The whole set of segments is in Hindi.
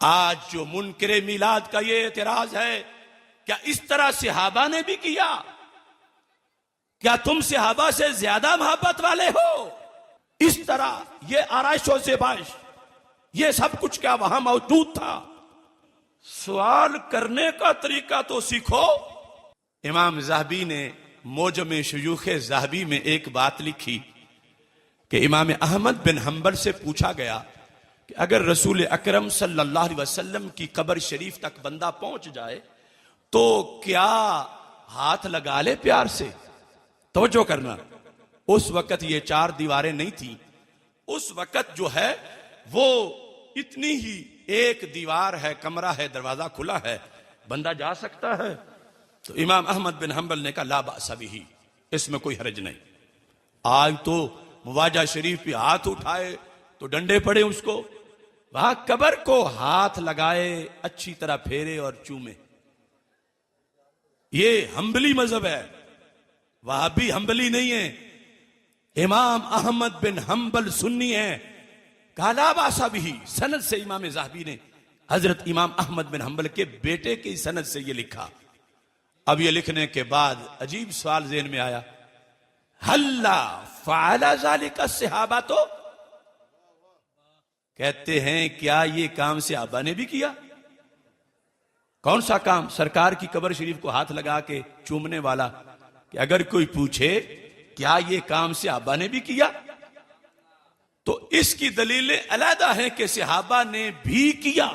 आज जो मुनकरे मिलाद का ये एतराज है, क्या इस तरह सहाबा ने भी किया? क्या तुम सहाबा से ज्यादा मोहब्बत वाले हो? इस तरह ये आराइश और ज़ेबाइश, ये सब कुछ क्या वहां मौजूद था? सवाल करने का तरीका तो सीखो। इमाम ज़हबी ने मोजम शुयूख ज़हबी में एक बात लिखी कि इमाम अहमद बिन हंबल से पूछा गया कि अगर रसूल अकरम सल्लल्लाहु अलैहि वसल्लम की कब्र शरीफ तक बंदा पहुंच जाए तो क्या हाथ लगा ले प्यार से? तवज्जो करना, उस वक्त ये 4 दीवारें नहीं थी। उस वक्त जो है वो इतनी ही एक दीवार है, कमरा है, दरवाजा खुला है, बंदा जा सकता है। तो इमाम अहमद बिन हंबल ने कहा ला बासा बिही, इसमें कोई हर्ज नहीं। आज तो मुवाजा शरीफ पे हाथ उठाए तो डंडे पड़े उसको, वहां कब्र को हाथ लगाए, अच्छी तरह फेरे और चूमे। ये हंबली मजहब है, वहाबी हंबली नहीं है। इमाम अहमद बिन हंबल सुन्नी है। काला बासा भी सनद से इमाम ज़हबी ने हजरत इमाम अहमद बिन हंबल के बेटे की सनद से ये लिखा। अब ये लिखने के बाद अजीब सवाल ज़हन में आया, हल्ला फ़अला ज़ालिका सहाबा, तो कहते हैं क्या ये काम सहाबा ने भी किया? कौन सा काम? सरकार की कब्र शरीफ को हाथ लगा के चूमने वाला। कि अगर कोई पूछे क्या ये काम सहाबा ने भी किया, तो इसकी दलीलें अलहदा हैं कि सहाबा ने भी किया।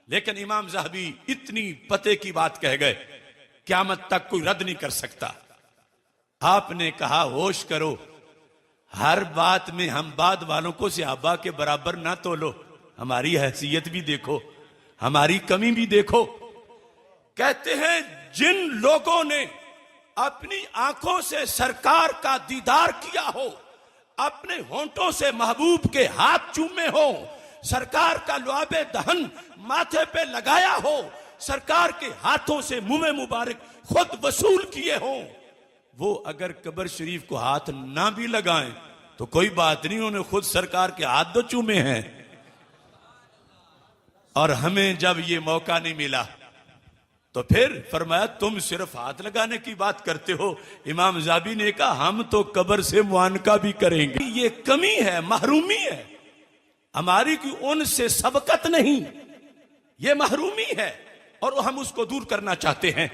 लेकिन इमाम ज़हबी इतनी पते की बात कह गए, क़यामत तक कोई रद्द नहीं कर सकता। आपने कहा होश करो, हर बात में हम बाद वालों को सहाबा के बराबर ना तोलो, हमारी हैसियत भी देखो, हमारी कमी भी देखो। कहते हैं जिन लोगों ने अपनी आंखों से सरकार का दीदार किया हो, अपने होंठों से महबूब के हाथ चूमे हो, सरकार का लुआबे दहन माथे पे लगाया हो, सरकार के हाथों से मुंह मुबारक खुद वसूल किए हो, वो अगर कब्र शरीफ को हाथ ना भी लगाएं तो कोई बात नहीं, उन्होंने खुद सरकार के हाथ तो चूमे हैं। और हमें जब ये मौका नहीं मिला तो फिर फरमाया तुम सिर्फ हाथ लगाने की बात करते हो। इमाम ज़हबी ने कहा हम तो कब्र से मुआनका भी करेंगे। ये कमी है, महरूमी है हमारी, की उनसे सबकत नहीं, ये महरूमी है और हम उसको दूर करना चाहते हैं।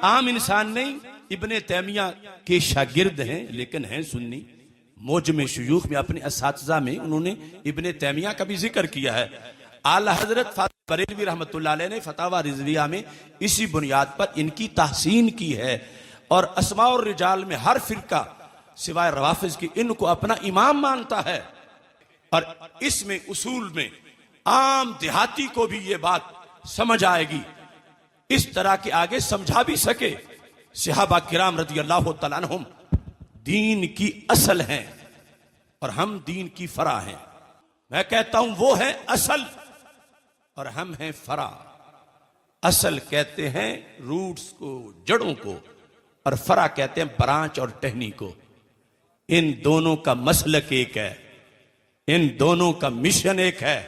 आम इंसान नहीं, इब्ने तैमिया के शागिर्द हैं लेकिन हैं सुन्नी। मोजम शुयूख में अपने असातिज़ा में उन्होंने इब्ने तैमिया का भी जिक्र किया है। आला हजरत बरेलवी रहमतुल्लाह अलैह ने फतावा रिजविया में इसी बुनियाद पर इनकी तहसीन की है। और अस्मा और रिजाल में हर फिरका सिवाय रवाफिज की इनको अपना इमाम मानता है। और इसमें उसूल में आम देहाती को भी ये बात समझ आएगी, इस तरह के आगे समझा भी सके। सहाबा किराम रज़ी अल्लाह तआला अन्हुम दीन की असल हैं और हम दीन की फरा हैं। मैं कहता हूं वो है असल और हम हैं फरा। असल कहते हैं रूट्स को, जड़ों को, और फरा कहते हैं ब्रांच और टहनी को। इन दोनों का मसलक एक है, इन दोनों का मिशन एक है।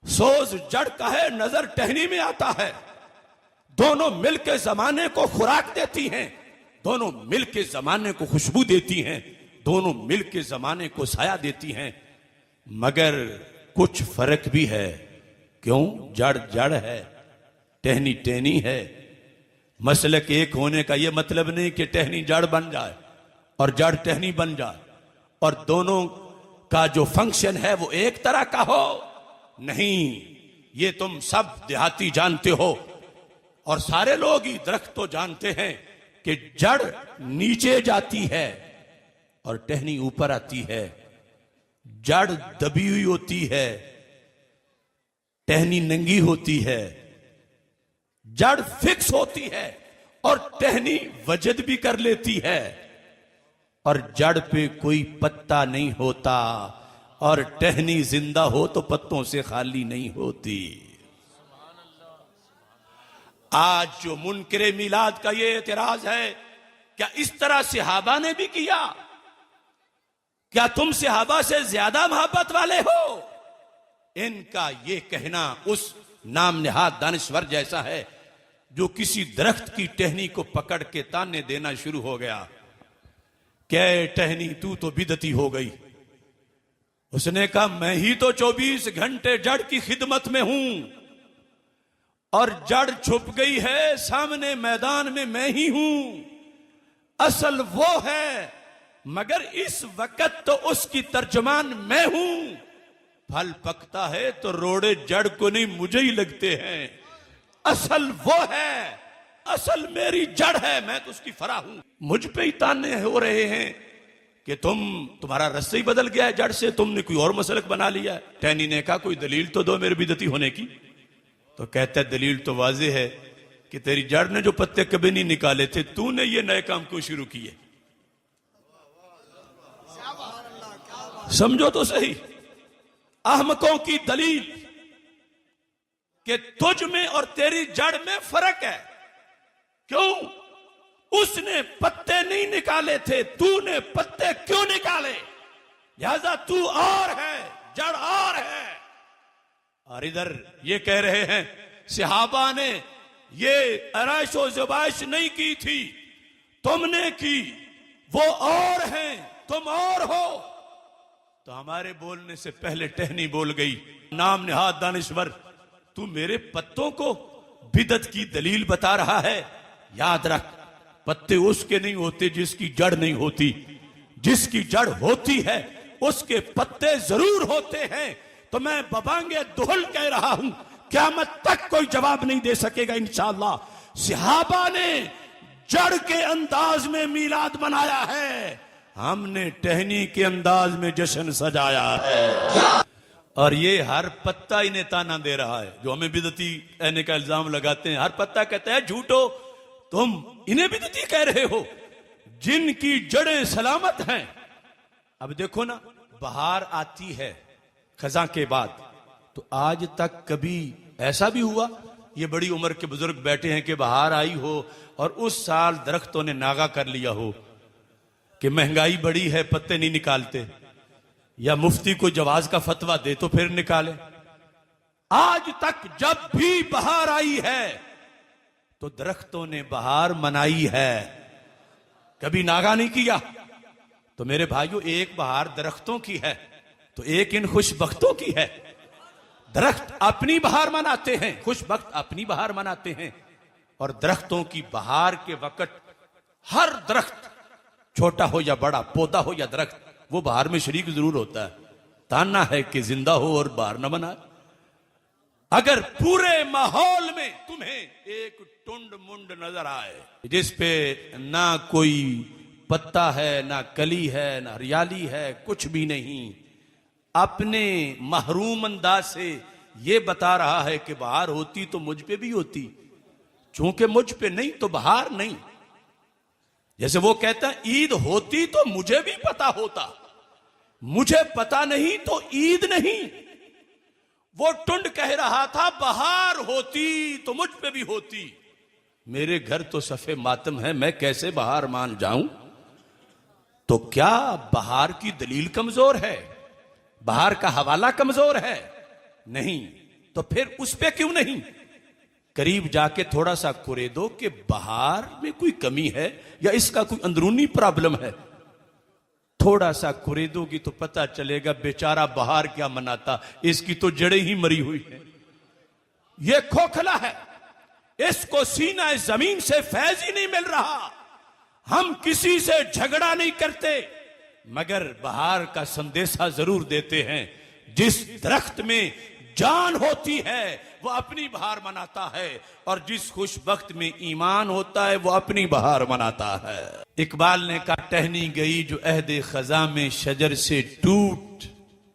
सोज जड़ का है, नजर टहनी में आता है। दोनों मिलकर जमाने को खुराक देती हैं, दोनों मिलकर जमाने को खुशबू देती हैं, दोनों मिलकर जमाने को साया देती हैं। मगर कुछ फर्क भी है। क्यों? जड़ जड़ है, टहनी टहनी है। मसलक एक होने का यह मतलब नहीं कि टहनी जड़ बन जाए और जड़ टहनी बन जाए और दोनों का जो फंक्शन है वो एक तरह का हो। नहीं, ये तुम सब देहाती जानते हो और सारे लोग ही दरख्त तो जानते हैं कि जड़ नीचे जाती है और टहनी ऊपर आती है। जड़ दबी हुई होती है, टहनी नंगी होती है। जड़ फिक्स होती है और टहनी वजद भी कर लेती है। और जड़ पे कोई पत्ता नहीं होता और टहनी जिंदा हो तो पत्तों से खाली नहीं होती। आज जो मुनकरे मिलाद का ये एतराज है, क्या इस तरह सहाबा ने भी किया? क्या तुम सहाबा से ज्यादा मोहब्बत वाले हो? इनका ये कहना उस नाम निहाद दानिश्वर जैसा है जो किसी दरख्त की टहनी को पकड़ के ताने देना शुरू हो गया। क्या टहनी तू तो बिदती हो गई। उसने कहा मैं ही तो 24 घंटे जड़ की खिदमत में हूं और जड़ छुप गई है सामने मैदान में मैं ही हूं। असल वो है मगर इस वक्त तो उसकी तर्जमान मैं हूं। फल पकता है तो रोड़े जड़ को नहीं मुझे ही लगते हैं। असल वो है, असल मेरी जड़ है, मैं तो उसकी फरा हूं। मुझ पे ही ताने हो रहे हैं कि तुम्हारा रस्सा ही बदल गया है जड़ से, तुमने कोई और मसलक बना लिया है। टहनी ने कहा कोई दलील तो दो मेरे बिदती होने की। तो कहता है दलील तो वाज़ेह है कि तेरी जड़ ने जो पत्ते कभी नहीं निकाले थे, तूने ये नए काम क्यों शुरू किए। समझो तो सही अहमकों की दलील कि तुझ में और तेरी जड़ में फर्क है। क्यों? उसने पत्ते नहीं निकाले थे, तूने पत्ते क्यों निकाले। लिहाजा तू और है, जड़ और है। और इधर ये कह रहे हैं सहाबा ने ये आराइशो ज़बाइश नहीं की थी, तुमने की, वो और हैं, तुम और हो। तो हमारे बोलने से पहले टहनी बोल गई, नाम निहाद दानिश्वर, तू मेरे पत्तों को बिदत की दलील बता रहा है। याद रख, पत्ते उसके नहीं होते जिसकी जड़ नहीं होती। जिसकी जड़ होती है उसके पत्ते जरूर होते हैं। तो मैं बबांगे दुहल कह रहा हूं, क़यामत तक कोई जवाब नहीं दे सकेगा इंशाअल्लाह। सहाबा ने जड़ के अंदाज में मीलाद मनाया है, हमने टहनी के अंदाज में जश्न सजाया है। और ये हर पत्ता इन्हें ताना दे रहा है जो हमें बिदती कहने का इल्जाम लगाते हैं। हर पत्ता कहता है झूठो, तुम इन्हें बिदती कह रहे हो जिनकी जड़ें सलामत हैं। अब देखो ना, बहार आती है खजा के बाद, तो आज तक कभी ऐसा भी हुआ ये बड़ी उम्र के बुजुर्ग बैठे हैं कि बहार आई हो और उस साल दरख्तों ने नागा कर लिया हो कि महंगाई बड़ी है पत्ते नहीं निकालते, या मुफ्ती को जवाज का फतवा दे तो फिर निकाले। आज तक जब भी बहार आई है तो दरख्तों ने बहार मनाई है, कभी नागा नहीं किया। तो मेरे भाइयों, एक बहार दरख्तों की है तो एक इन खुशबख्तों की है। दरख्त अपनी बहार मनाते हैं, खुशबख्त अपनी बहार मनाते हैं। और दरख्तों की बहार के वक्त हर दरख्त, छोटा हो या बड़ा, पौधा हो या दरख्त, वो बहार में शरीक जरूर होता है। ताना है कि जिंदा हो और बहार न बनाए। अगर पूरे माहौल में तुम्हें एक टुंड मुंड नजर आए जिस पे ना कोई पत्ता है, ना कली है, ना हरियाली है, कुछ भी नहीं, अपने महरूम अंदाज से ये बता रहा है कि बहार होती तो मुझ पे भी होती, चूंकि मुझ पे नहीं तो बहार नहीं। जैसे वो कहता है ईद होती तो मुझे भी पता होता, मुझे पता नहीं तो ईद नहीं। वो टुंड कह रहा था बहार होती तो मुझ पे भी होती। मेरे घर तो सफे मातम है, मैं कैसे बहार मान जाऊं। तो क्या बहार की दलील कमजोर है, बहार का हवाला कमजोर है? नहीं। तो फिर उस पे क्यों नहीं करीब जाके थोड़ा सा कुरेदो कि बहार में कोई कमी है या इसका कोई अंदरूनी प्रॉब्लम है। थोड़ा सा कुरेदोगी तो पता चलेगा बेचारा बहार क्या मनाता, इसकी तो जड़ें ही मरी हुई है। ये खोखला है, इसको सीना जमीन से फैज ही नहीं मिल रहा। हम किसी से झगड़ा नहीं करते मगर बहार का संदेशा जरूर देते हैं। जिस दरख्त में जान होती है वो अपनी बहार मनाता है, और जिस खुशबख्त में ईमान होता है वो अपनी बहार मनाता है। इकबाल ने कहा टहनी गई जो अहद खजा में शजर से टूट,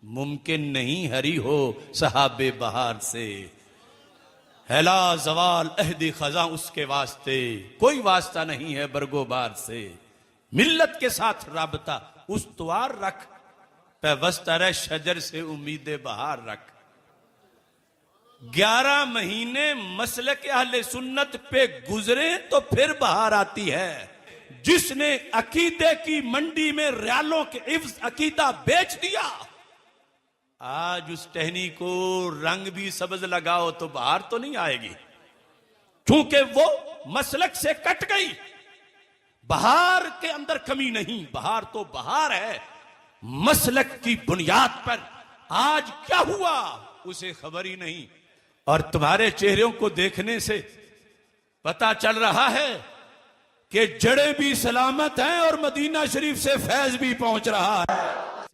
मुमकिन नहीं हरी हो सहाबे बहार से। हैला जवाल अहद खजा उसके वास्ते, कोई वास्ता नहीं है बरगोबार से। मिल्लत के साथ राबता उस्तवार रख, पैवस्तर शजर से उम्मीद बहार रख। 11 महीने मसलक अहले सुन्नत पे गुजरे तो फिर बहार आती है। जिसने अकीदे की मंडी में रियालों के इव्ज अकीदा बेच दिया, आज उस टहनी को रंग भी सब्ज लगाओ तो बाहर तो नहीं आएगी, क्योंकि वो मसलक से कट गई। बहार के अंदर कमी नहीं, बहार तो बहार है। मसलक की बुनियाद पर आज क्या हुआ उसे खबर ही नहीं। और तुम्हारे चेहरों को देखने से पता चल रहा है कि जड़ें भी सलामत हैं और मदीना शरीफ से फैज भी पहुंच रहा है।